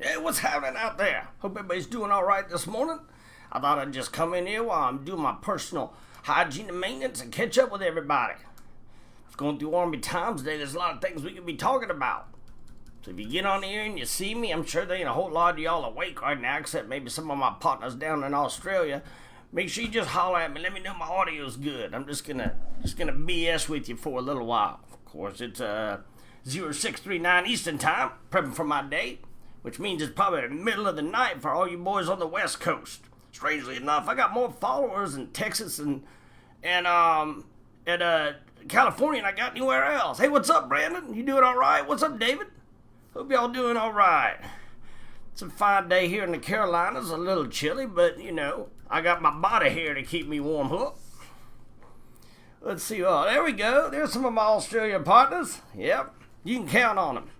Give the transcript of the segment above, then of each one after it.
Hey, what's happening out there? Hope everybody's doing all right this morning. I thought I'd just come in here while I'm doing my personal hygiene and maintenance and catch up with everybody. I was going through Army Times today. There's a lot of things we could be talking about. So if you get on here and you see me, I'm sure there ain't a whole lot of y'all awake right now, except maybe some of my partners down in Australia. Make sure you just holler at me. Let me know my audio's good. I'm just gonna BS with you for a little while. Of course, it's 0639 Eastern Time, prepping for my day, which means it's probably the middle of the night for all you boys on the West Coast. Strangely enough, I got more followers in Texas and California than I got anywhere else. Hey, what's up, Brandon? You doing all right? What's up, David? Hope y'all doing all right. It's a fine day here in the Carolinas. A little chilly, but, you know, I got my body here to keep me warm. Let's see. Oh, there we go. There's some of my Australian partners. Yep, you can count on them.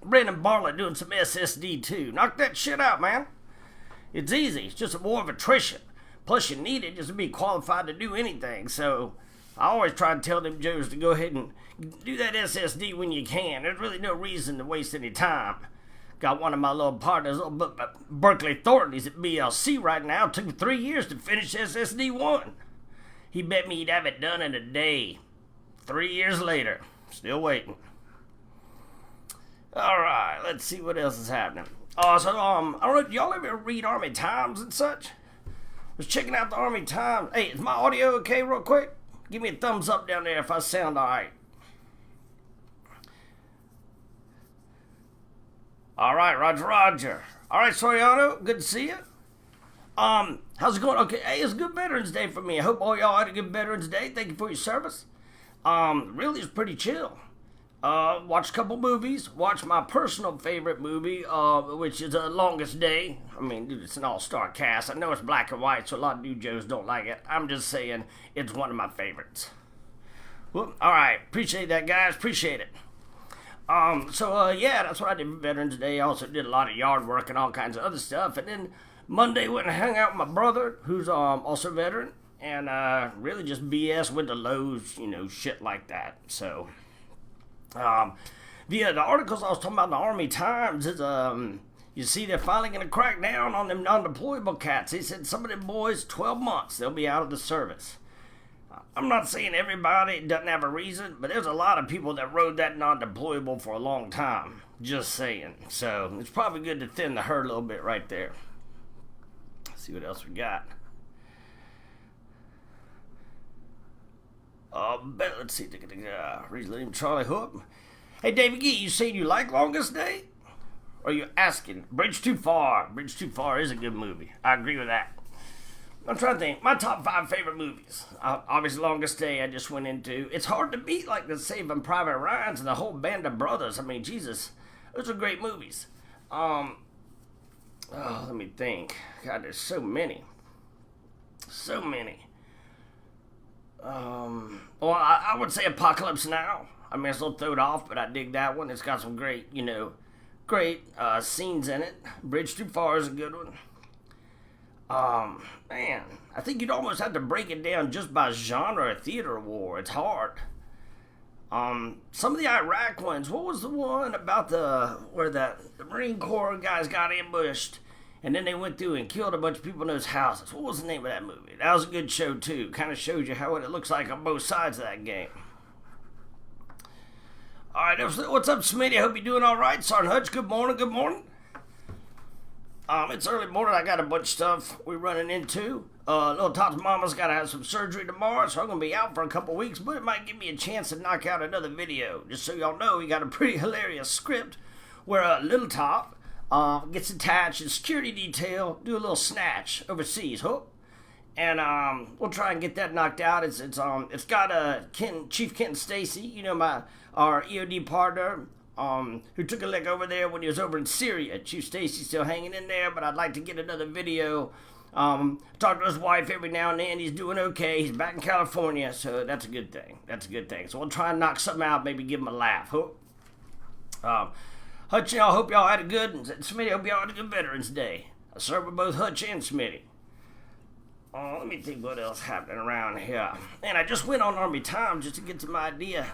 Brandon Bartlett doing some SSD too. Knock that shit out, man. It's easy. It's just a war of attrition. Plus, you need it just to be qualified to do anything. So, I always try to tell them Joes to go ahead and do that SSD when you can. There's really no reason to waste any time. Got one of my little partners, Berkeley Thornton. He's at BLC right now. It took 3 years to finish SSD 1. He bet me he'd have it done in a day. 3 years later. Still waiting. Alright, let's see what else is happening. I don't know, do y'all ever read Army Times and such? Was checking out the Army Times. Hey, is my audio okay real quick? Give me a thumbs up down there if I sound alright. Alright, Roger. Alright, Soriano, good to see you. How's it going? Okay, hey, it's good Veterans Day for me. I hope all y'all had a good Veterans Day. Thank you for your service. Really, it's pretty chill. Watched a couple movies. Watched my personal favorite movie, which is Longest Day. I mean, dude, it's an all-star cast. I know it's black and white, so a lot of dude Joes don't like it. I'm just saying it's one of my favorites. Well, alright, appreciate that, guys. Appreciate it. Yeah, that's what I did for Veterans Day. I also did a lot of yard work and all kinds of other stuff. And then Monday went and hung out with my brother, who's also a veteran, and really just BS, went to Lowe's, you know, shit like that. So, the articles I was talking about in the Army Times is, you see they're finally going to crack down on them non-deployable cats. They said some of them boys, 12 months, they'll be out of the service. I'm not saying everybody doesn't have a reason, but there's a lot of people that rode that non-deployable for a long time. Just saying. So, it's probably good to thin the herd a little bit right there. Let's see what else we got. Let's see. Reason Charlie Hook. Hey, David Gee, you saying you like Longest Day? Or are you asking? Bridge Too Far. Bridge Too Far is a good movie. I agree with that. I'm trying to think. My top 5 favorite movies. Obviously, Longest Day I just went into. It's hard to beat like the Saving Private Ryan's and the whole Band of Brothers. I mean, Jesus. Those are great movies. Let me think. God, there's so many. So many. I would say Apocalypse Now. I mean, it's a little throwed off, but I dig that one. It's got some great, scenes in it. Bridge Too Far is a good one. Man, I think you'd almost have to break it down just by genre of theater war. It's hard. Some of the Iraq ones. What was the one about where the Marine Corps guys got ambushed and then they went through and killed a bunch of people in those houses? What was the name of that movie? That was a good show too. Kind of shows you what it looks like on both sides of that game. Alright, what's up, Smitty? I hope you're doing alright. Sergeant Hutch, good morning. It's early morning. I got a bunch of stuff we're running into. Little Top's mama's got to have some surgery tomorrow, so I'm going to be out for a couple weeks, but it might give me a chance to knock out another video. Just so y'all know, we got a pretty hilarious script where Little Top gets attached in security detail, do a little snatch overseas, and we'll try and get that knocked out. It's got Chief Kenton Stacy, you know, our EOD partner, who took a leg over there when he was over in Syria. Chief Stacy's still hanging in there, but I'd like to get another video. Talk to his wife every now and then. He's doing okay. He's back in California, so that's a good thing. So we'll try and knock something out, maybe give him a laugh. Hutch, I hope y'all had a good, and Smitty, I hope y'all had a good Veterans Day. I served with both Hutch and Smitty. Let me think what else happened around here. And I just went on Army Times just to get some idea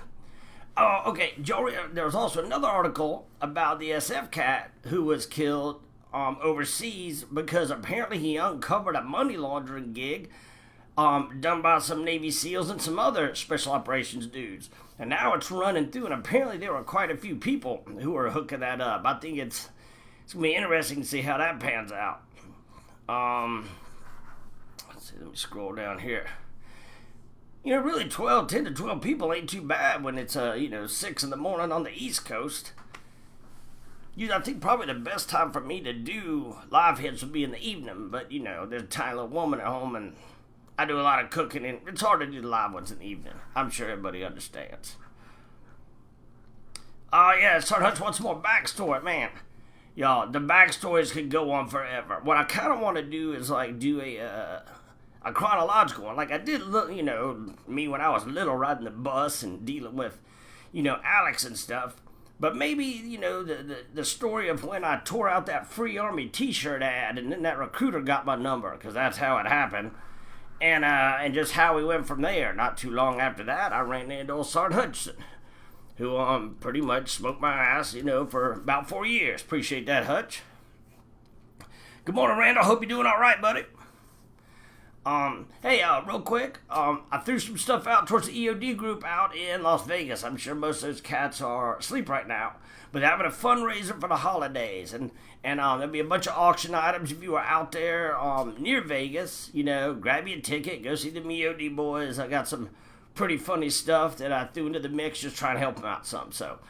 Oh, okay. Jory, there was also another article about the SF cat who was killed overseas because apparently he uncovered a money laundering gig done by some Navy SEALs and some other special operations dudes. And now it's running through, and apparently there were quite a few people who are hooking that up. I think it's going to be interesting to see how that pans out. Let's see, let me scroll down here. Really 10 to 12 people ain't too bad when it's, 6 in the morning on the East Coast. I think probably the best time for me to do live hits would be in the evening, but, there's a tiny little woman at home, and I do a lot of cooking, and it's hard to do the live ones in the evening. I'm sure everybody understands. Yeah, Sergeant Hutch wants more backstory, man. Y'all, the backstories could go on forever. What I kind of want to do is, do a chronological one. Like I did, me when I was little, riding the bus and dealing with, Alex and stuff. But maybe, the story of when I tore out that Free Army t-shirt ad and then that recruiter got my number, because that's how it happened. And just how we went from there. Not too long after that, I ran into old Sergeant Hutchinson, who pretty much smoked my ass, for about 4 years. Appreciate that, Hutch. Good morning, Randall. Hope you're doing all right, buddy. Hey, real quick, I threw some stuff out towards the EOD group out in Las Vegas. I'm sure most of those cats are asleep right now, but they're having a fundraiser for the holidays, and there'll be a bunch of auction items if you are out there, near Vegas. Grab you a ticket, go see the EOD boys. I got some pretty funny stuff that I threw into the mix, just trying to help them out some, so,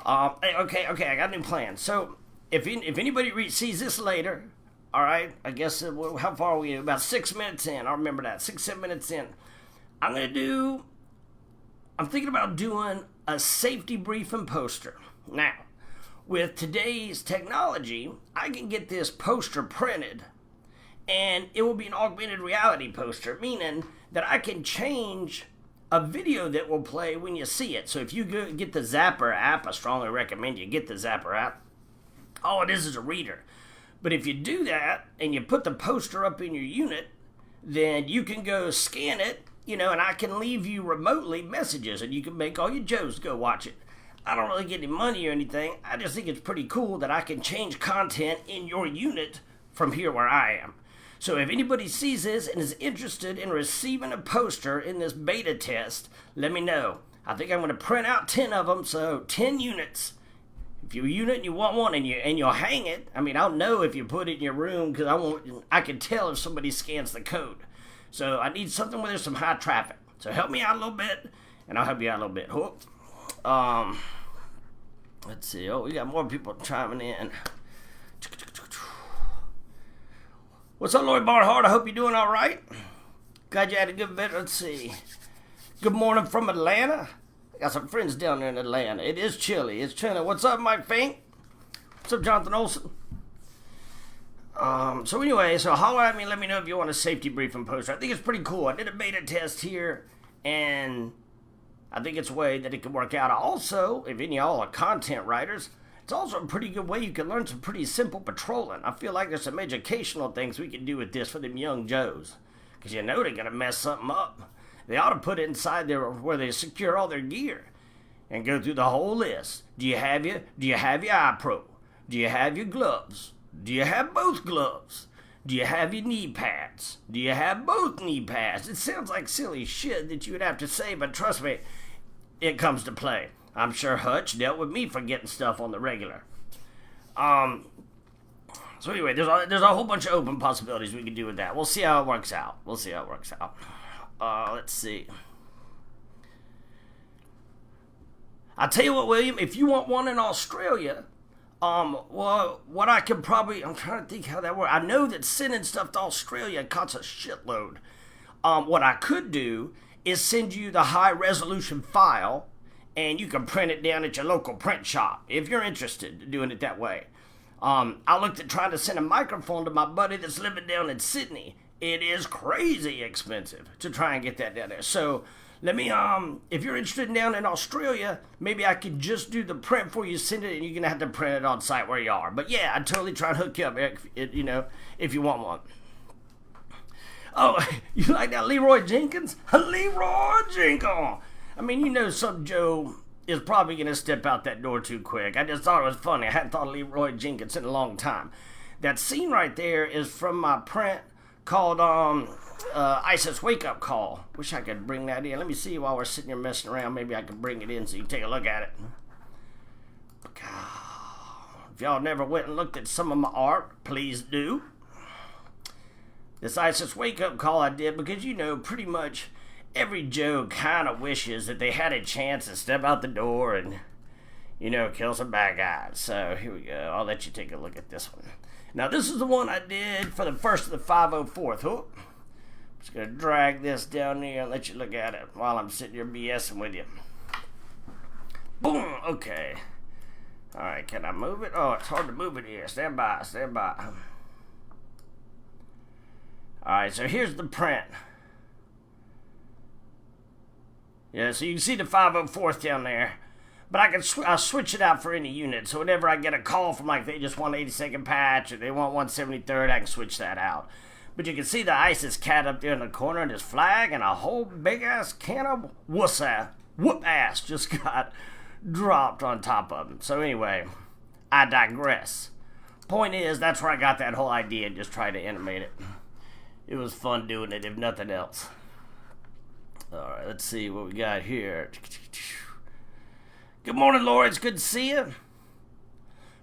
okay, I got a new plan. So, if anybody sees this later, all right, I guess, how far are we? About 6 minutes in. I remember that. 6-7 minutes in. I'm thinking about doing a safety briefing poster. Now, with today's technology, I can get this poster printed, and it will be an augmented reality poster, meaning that I can change a video that will play when you see it. So if you get the Zapper app, I strongly recommend you get the Zapper app. All it is a reader. But if you do that and you put the poster up in your unit, then you can go scan it, and I can leave you remotely messages, and you can make all your Joes go watch it. I don't really get any money or anything. I just think it's pretty cool that I can change content in your unit from here where I am. So if anybody sees this and is interested in receiving a poster in this beta test, let me know. I think I'm going to print out 10 of them, so 10 units. If you're a unit and you want one and you'll hang it, I'll know if you put it in your room, because I can tell if somebody scans the code. So I need something where there's some high traffic. So help me out a little bit, and I'll help you out a little bit. Let's see. Oh, we got more people chiming in. What's up, Lloyd Barnhart? I hope you're doing all right. Glad you had a good bit. Let's see. Good morning from Atlanta. I got some friends down there in Atlanta. It is chilly. It's chilly. What's up, Mike Fink? What's up, Jonathan Olson? So anyway, holler at me. Let me know if you want a safety briefing poster. I think it's pretty cool. I did a beta test here, and I think it's a way that it can work out. Also, if any of y'all are content writers, it's also a pretty good way you can learn some pretty simple patrolling. I feel like there's some educational things we can do with this for them young Joes, because they're going to mess something up. They ought to put it inside there where they secure all their gear and go through the whole list. Do you have your iPro? Do you have your gloves? Do you have both gloves? Do you have your knee pads? Do you have both knee pads? It sounds like silly shit that you would have to say, but trust me, it comes to play. I'm sure Hutch dealt with me forgetting stuff on the regular. So anyway, there's a whole bunch of open possibilities we can do with that. We'll see how it works out. Let's see. I'll tell you what, William, if you want one in Australia, what I can probably, I'm trying to think how that works. I know that sending stuff to Australia costs a shitload. What I could do is send you the high resolution file, and you can print it down at your local print shop if you're interested in doing it that way. I looked at trying to send a microphone to my buddy that's living down in Sydney. It is crazy expensive to try and get that down there. So let me, if you're interested down in Australia, maybe I could just do the print for you, send it, and you're going to have to print it on site where you are. But yeah, I'd totally try and hook you up, if you want one. Oh, you like that Leroy Jenkins? Leroy Jenkins! Some Joe is probably going to step out that door too quick. I just thought it was funny. I hadn't thought of Leroy Jenkins in a long time. That scene right there is from my print called ISIS Wake Up Call. Wish I could bring that in. Let me see while we're sitting here messing around. Maybe I can bring it in so you can take a look at it. If y'all never went and looked at some of my art, please do. This ISIS Wake Up Call I did because, you know, pretty much every Joe kind of wishes that they had a chance to step out the door and, you know, kill some bad guys. So here we go. I'll let you take a look at this one. Now, this is the one I did for the first of the 504th. Oh, I'm just going to drag this down there and let you look at it while I'm sitting here BSing with you. Boom. Okay. All right. Can I move it? Oh, it's hard to move it here. Stand by. Stand by. All right. So here's the print. Yeah, so you can see the 504th down there. But I'll switch it out for any unit. So whenever I get a call from, like, they just want 82nd patch or they want 173rd, I can switch that out. But you can see the ISIS cat up there in the corner and his flag and a whole big-ass can of whoop-ass just got dropped on top of him. So anyway, I digress. Point is, that's where I got that whole idea, just try to animate it. It was fun doing it, if nothing else. Alright, let's see what we got here. Good morning, Laura. It's good to see you.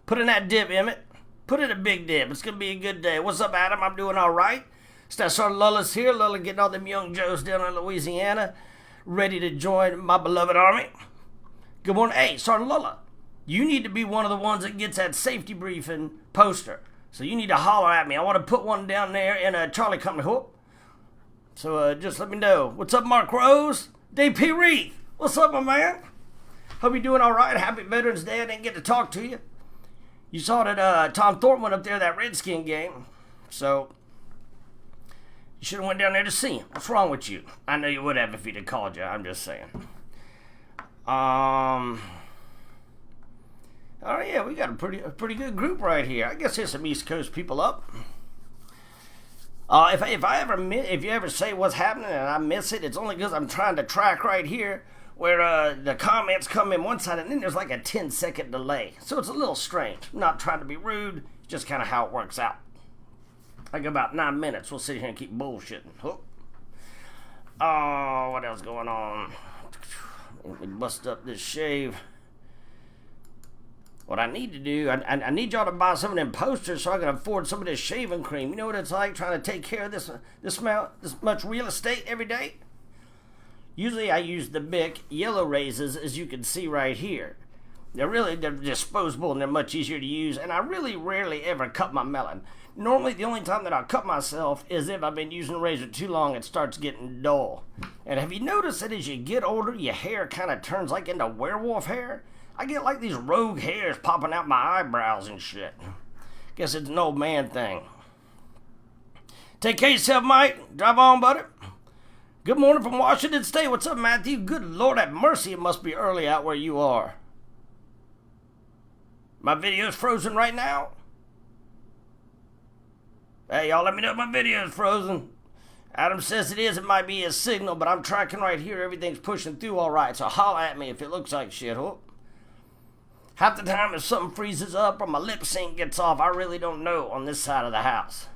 Put in that dip, Emmett. Put in a big dip. It's going to be a good day. What's up, Adam? I'm doing all right. It's that Sergeant Lulla's here. Lulla getting all them young Joes down in Louisiana, ready to join my beloved army. Good morning. Hey, Sergeant Lulla, you need to be one of the ones that gets that safety briefing poster. So you need to holler at me. I want to put one down there in a Charlie Company. Whoop. So just let me know. What's up, Mark Rose? DP Reed. What's up, my man? Hope you're doing all right. Happy Veterans Day. I didn't get to talk to you. You saw that Tom Thornton went up there that Redskin game. So you should have went down there to see him. What's wrong with you? I know you would have if he'd have called you. I'm just saying. Oh yeah, we got a pretty good group right here. I guess there's some East Coast people up. If you ever say what's happening and I miss it, it's only because I'm trying to track right here where the comments come in one side and then there's like a 10-second delay. So it's a little strange. I'm not trying to be rude, just kind of how it works out. Like about 9 minutes, we'll sit here and keep bullshitting. Oh, what else going on? Let me bust up this shave. What I need to do, I need y'all to buy some of them posters so I can afford some of this shaving cream. You know what it's like trying to take care of this much real estate every day? Usually I use the Bic yellow razors, as you can see right here. They're disposable and they're much easier to use, and I really rarely ever cut my melon. Normally the only time that I'll cut myself is if I've been using a razor too long, it starts getting dull. And have you noticed that as you get older, your hair kind of turns like into werewolf hair? I get like these rogue hairs popping out my eyebrows and shit. Guess it's an old man thing. Take care of yourself, Mike. Drive on, buddy. Good morning from Washington State. What's up, Matthew? Good Lord have mercy, it must be early out where you are. My video's frozen right now. Hey, y'all let me know if my video's frozen. Adam says it is. It might be his signal, but I'm tracking right here. Everything's pushing through all right, so holler at me if it looks like shit. Half the time if something freezes up or my lip sync gets off, I really don't know on this side of the house.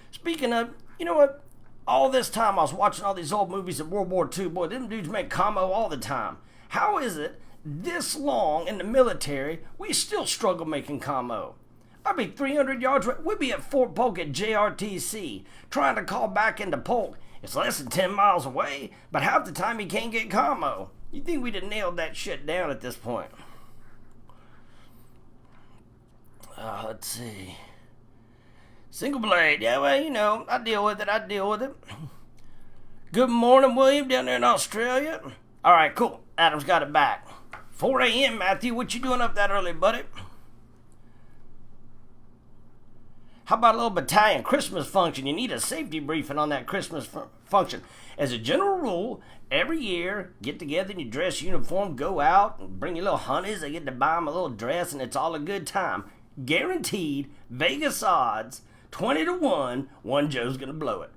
Speaking of, you know what? All this time I was watching all these old movies of World War II. Boy, them dudes make combo all the time. How is it this long in the military, we still struggle making combo? I'd be 300 yards away. We'd be at Fort Polk at JRTC trying to call back into Polk. It's less than 10 miles away, but half the time you can't get combo. You'd think we'd have nailed that shit down at this point. Let's see. Single blade. Yeah, well, you know, I deal with it. Good morning, William, down there in Australia. All right, cool. Adam's got it back. 4 a.m., Matthew. What you doing up that early, buddy? How about a little battalion Christmas function? You need a safety briefing on that Christmas function. As a general rule, every year, get together in your dress uniform, go out, and bring your little honeys. They get to buy them a little dress, and it's all a good time. Guaranteed, Vegas odds, 20 to 1, one Joe's gonna blow it.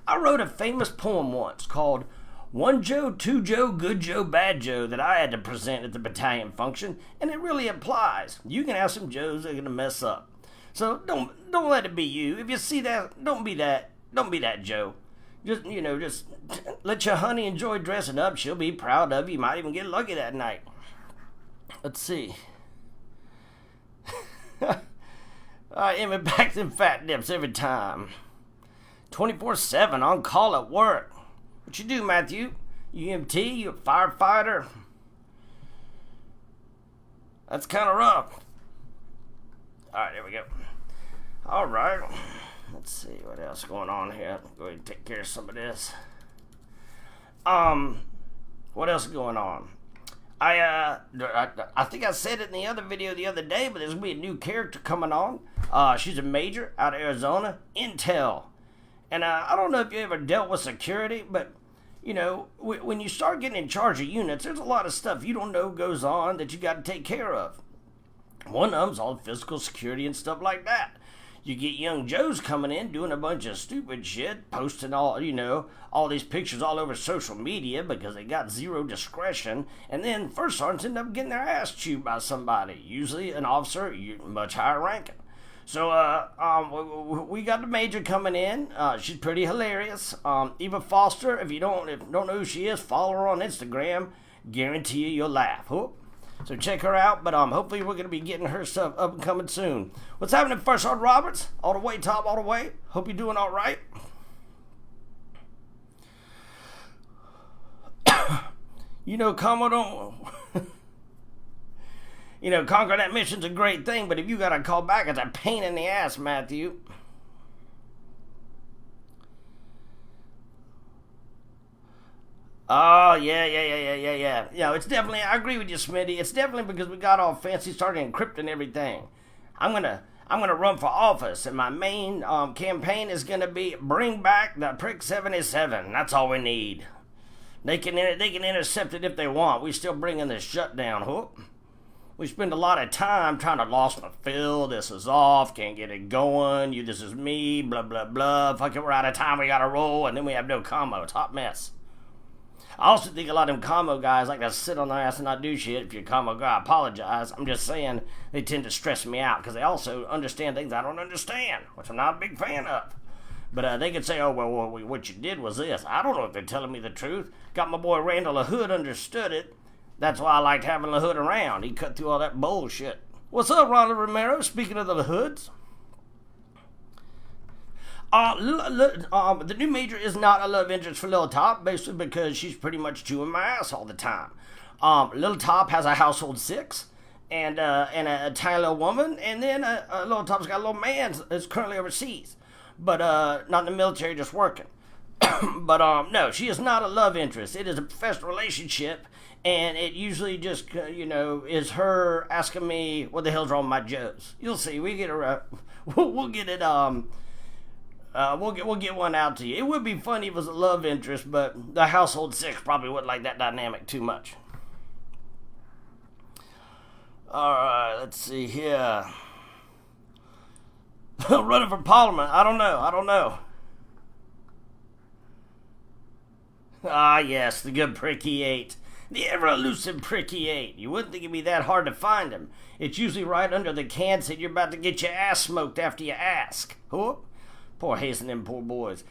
I wrote a famous poem once called One Joe, two Joe, good Joe, bad Joe that I had to present at the battalion function, and it really applies. You can have some Joes that are gonna mess up. So don't let it be you. If you see that, don't be that Joe. Just let your honey enjoy dressing up. She'll be proud of you. You might even get lucky that night. Let's see. I aim it back them fat dips every time. 24/7 on call at work. What you do, Matthew? You EMT? You a firefighter? That's kind of rough. Alright, there we go. Alright. Let's see what else going on here. Go ahead and take care of some of this. What else is going on? I think I said it in the other video the other day, but there's gonna be a new character coming on. She's a major out of Arizona, Intel. And I don't know if you ever dealt with security, but you know, when you start getting in charge of units, there's a lot of stuff you don't know goes on that you got to take care of. One of them's all physical security and stuff like that. You get young Joes coming in doing a bunch of stupid shit, posting all these pictures all over social media because they got zero discretion, and then first sergeants end up getting their ass chewed by somebody, usually an officer much higher ranking. So we got the major coming in. She's pretty hilarious. Eva Foster, if you don't know who she is, follow her on Instagram. Guarantee you'll laugh. Whoop. So check her out, but hopefully we're going to be getting her stuff up and coming soon. What's happening, First Sergeant Roberts? All the way, Tom, all the way. Hope you're doing all right. Commodore, conquer that mission's a great thing, but if you got to call back, it's a pain in the ass, Matthew. Oh, yeah. It's definitely, I agree with you, Smitty. It's definitely because we got all fancy, started encrypting everything. I'm gonna run for office, and my main campaign is gonna be bring back the Prick 77. That's all we need. They can intercept it if they want. We still bringing the shutdown. Whoop. We spend a lot of time trying to lost my fill. This is off. Can't get it going. This is me. Blah, blah, blah. Fuck it, we're out of time. We gotta roll. And then we have no commo. It's a hot mess. I also think a lot of them commo guys like to sit on their ass and not do shit. If you're a commo guy, I apologize. I'm just saying they tend to stress me out because they also understand things I don't understand, which I'm not a big fan of. But they could say, oh, well, what you did was this. I don't know if they're telling me the truth. Got my boy Randall LaHood understood it. That's why I liked having LaHood around. He cut through all that bullshit. What's up, Ronald Romero? Speaking of the LaHoods. The new major is not a love interest for Lil Top, basically because she's pretty much chewing my ass all the time. Lil Top has a household 6 and a tiny little woman, and then Lil Top's got a little man that's currently overseas, but not in the military, just working. But no, she is not a love interest. It is a professional relationship, and it usually just is her asking me what the hell's wrong with my Joes. You'll see. We get her. We'll get it. We'll get one out to you. It would be funny if it was a love interest, but the household 6 probably wouldn't like that dynamic too much. Alright, let's see here. Running for Parliament. I don't know. Ah, yes, the good Pricky 8. The ever-elusive Pricky 8. You wouldn't think it'd be that hard to find him. It's usually right under the can said you're about to get your ass smoked after you ask. Whoop. Poor hazing them poor boys.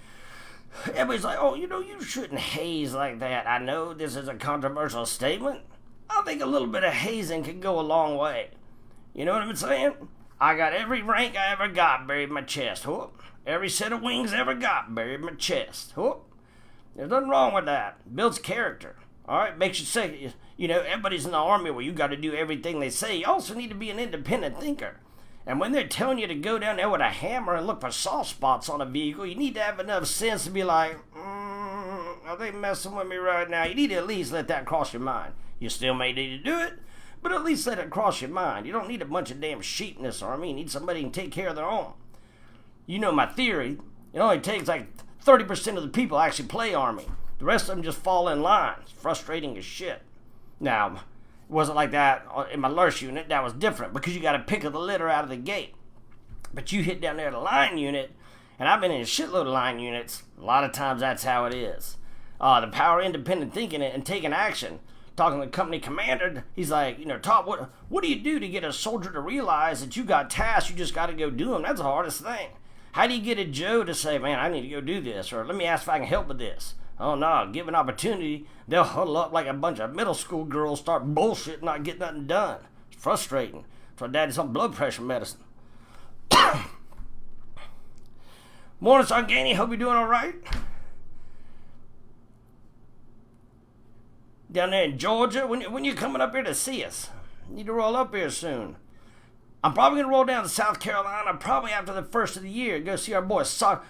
Everybody's like, oh, you shouldn't haze like that. I know this is a controversial statement. I think a little bit of hazing can go a long way. You know what I'm saying? I got every rank I ever got buried in my chest. Whoop. Every set of wings I ever got buried in my chest. Whoop. There's nothing wrong with that. Builds character. Alright, makes you say, everybody's in the army where you got to do everything they say. You also need to be an independent thinker. And when they're telling you to go down there with a hammer and look for soft spots on a vehicle, you need to have enough sense to be like, are they messing with me right now? You need to at least let that cross your mind. You still may need to do it, but at least let it cross your mind. You don't need a bunch of damn sheep in this army. You need somebody who can take care of their own. You know my theory. It only takes like 30% of the people actually play army. The rest of them just fall in line. It's frustrating as shit. Now, it wasn't like that in my Lurch unit. That was different because you got to pick of the litter out of the gate. But you hit down there the line unit, and I've been in a shitload of line units. A lot of times that's how it is. the power of independent thinking and taking action. Talking to the company commander, he's like, Top, what do you do to get a soldier to realize that you got tasks, you just got to go do them? That's the hardest thing. How do you get a Joe to say, man, I need to go do this, or let me ask if I can help with this? Oh no, give an opportunity, they'll huddle up like a bunch of middle school girls, start bullshit, not get nothing done. It's frustrating. So daddy's on blood pressure medicine. Morning, Son Gainey, hope you're doing all right. Down there in Georgia, when you coming up here to see us? You need to roll up here soon. I'm probably going to roll down to South Carolina probably after the first of the year. Go see our boy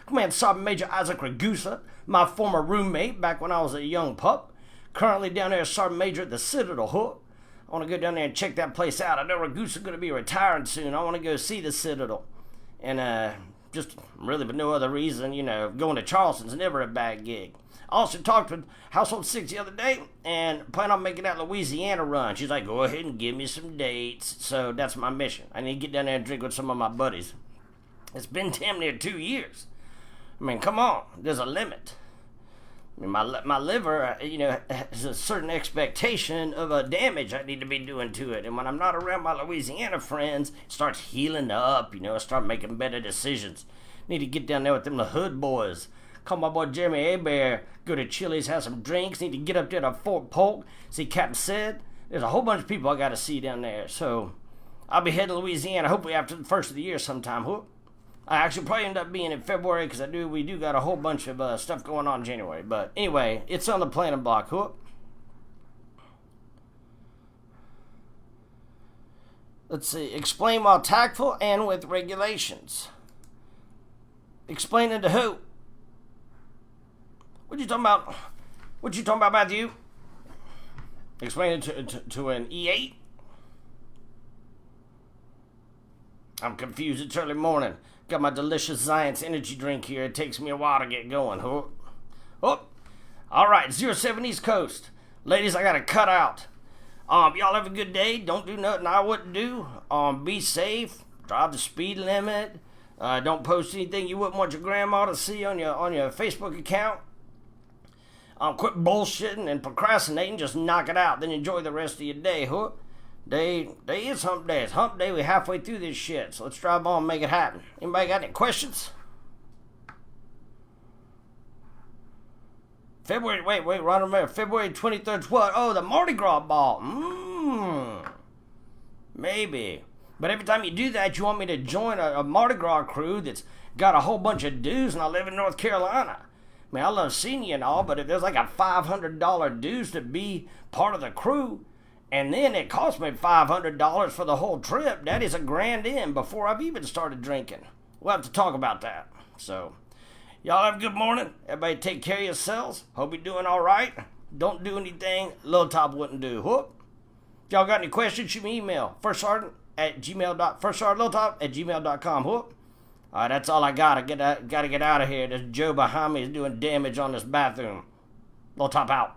Command Sergeant Major Isaac Ragusa, my former roommate back when I was a young pup. Currently down there as Sergeant Major at the Citadel Hook. I want to go down there and check that place out. I know Ragusa's going to be retiring soon. I want to go see the Citadel. And just really for no other reason, going to Charleston's never a bad gig. I also talked with Household 6 the other day and plan on making that Louisiana run. She's like, go ahead and give me some dates. So that's my mission. I need to get down there and drink with some of my buddies. It's been damn near 2 years. I mean, come on. There's a limit. I mean, my liver, has a certain expectation of damage I need to be doing to it. And when I'm not around my Louisiana friends, it starts healing up, I start making better decisions. Need to get down there with them the hood boys. Call my boy Jeremy Hebert, go to Chili's, have some drinks, need to get up there to Fort Polk, see Captain Sid. There's a whole bunch of people I got to see down there. So I'll be heading to Louisiana hopefully after the first of the year sometime. I actually probably end up being in February because we do got a whole bunch of stuff going on in January. But anyway, it's on the planning block. Let's see. Explain while tactful and with regulations. Explaining to who? What you talking about? What you talking about, Matthew? Explain it to an E8? I'm confused. It's early morning. Got my delicious Zions energy drink here. It takes me a while to get going. All right, 07 East Coast. Ladies, I got to cut out. Y'all have a good day. Don't do nothing I wouldn't do. Be safe. Drive the speed limit. Don't post anything you wouldn't want your grandma to see on your Facebook account. Quit bullshitting and procrastinating. Just knock it out. Then enjoy the rest of your day. Day is hump day. It's hump day. We're halfway through this shit. So let's drive on and make it happen. Anybody got any questions? February 23rd. What? Oh, the Mardi Gras ball. Maybe. But every time you do that, you want me to join a Mardi Gras crew that's got a whole bunch of dues, and I live in North Carolina. I mean, I love seeing you and all, but if there's like a $500 dues to be part of the crew, and then it cost me $500 for the whole trip, that is $1,000 in before I've even started drinking. We'll have to talk about that. So, y'all have a good morning. Everybody take care of yourselves. Hope you're doing all right. Don't do anything Lil Top wouldn't do. If y'all got any questions, shoot me an email. firstsergeant@gmail.com. All right, that's all I got. I got to get out of here. This Joe behind me is doing damage on this bathroom. Lil Top out.